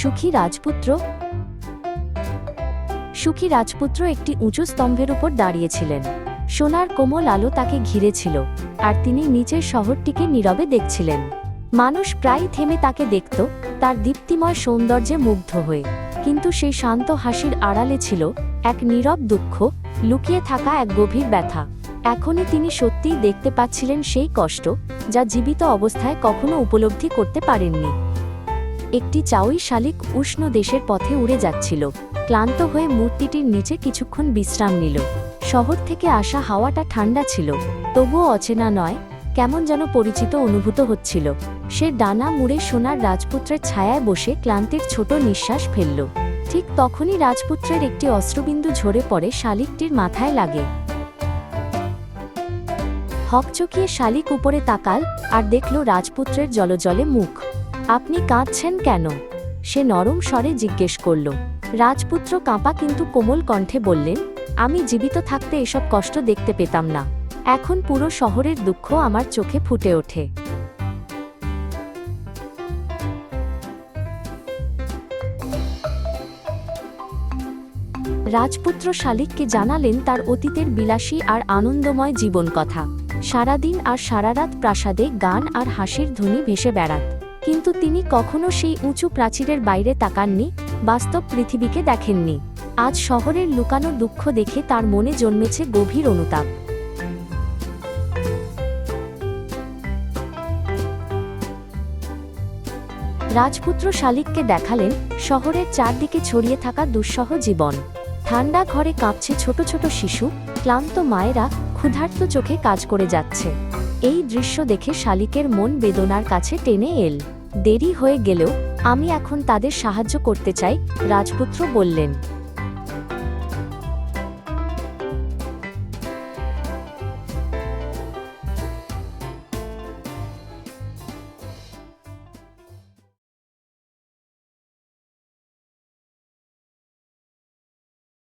সুখী রাজপুত্র। সুখী রাজপুত্র একটি উঁচু স্তম্ভের উপর দাঁড়িয়েছিলেন। সোনার কোমল আলো তাকে ঘিরেছিল, আর তিনি নিচের শহরটিকে নীরবে দেখছিলেন। মানুষ প্রায় থেমে তাকে দেখত, তার দীপ্তিময় সৌন্দর্যে মুগ্ধ হয়ে। কিন্তু সেই শান্ত হাসির আড়ালে ছিল এক নীরব দুঃখ, লুকিয়ে থাকা এক গভীর ব্যথা। এখনই তিনি সত্যিই দেখতে পাচ্ছিলেন সেই কষ্ট, যা জীবিত অবস্থায় কখনো উপলব্ধি করতে পারেননি। একটি চাউই শালিক উষ্ণ দেশের পথে উড়ে যাচ্ছিল। ক্লান্ত হয়ে মূর্তিটির নিচে কিছুক্ষণ বিশ্রাম নিল। শহর থেকে আসা হাওয়াটা ঠান্ডা ছিল, তবুও অচেনা নয়, কেমন যেন পরিচিত অনুভূত হচ্ছিল। সে ডানা মুড়ে সোনার রাজপুত্রের ছায়ায় বসে ক্লান্তির ছোট নিঃশ্বাস ফেলল। ঠিক তখনই রাজপুত্রের একটি অশ্রুবিন্দু ঝরে পড়ে শালিকটির মাথায় লাগে। হকচকিয়ে শালিক উপরে তাকাল আর দেখল রাজপুত্রের জলজলে মুখ। আপনি কাঁদছেন কেন? সে নরম স্বরে জিজ্ঞেস করল। রাজপুত্র কাঁপা কিন্তু কোমল কণ্ঠে বললেন, আমি জীবিত থাকতে এসব কষ্ট দেখতে পেতাম না। এখন পুরো শহরের দুঃখ আমার চোখে ফুটে ওঠে। রাজপুত্র শালিককে জানালেন তার অতীতের বিলাসী আর আনন্দময় জীবন কথা। সারাদিন আর সারারাত প্রাসাদে গান আর হাসির ধ্বনি ভেসে বেড়াত। কিন্তু তিনি কখনো সেই উঁচু প্রাচীরের বাইরে তাকাননি, বাস্তব পৃথিবীকে দেখেননি। আজ শহরের লুকানো দুঃখ দেখে তার মনে জন্মেছে গভীর অনুতাপ। রাজপুত্র শালিককে দেখালেন শহরের চারদিকে ছড়িয়ে থাকা দুঃসহ জীবন। ঠান্ডা ঘরে কাঁপছে ছোট ছোট শিশু, ক্লান্ত মায়েরা ক্ষুধার্ত চোখে কাজ করে যাচ্ছে। এই দৃশ্য দেখে শালিকের মন বেদনার কাছে টেনে এল। দেরি হয়ে গেলেও আমি এখন তাদের সাহায্য করতে চাই, রাজপুত্র বললেন।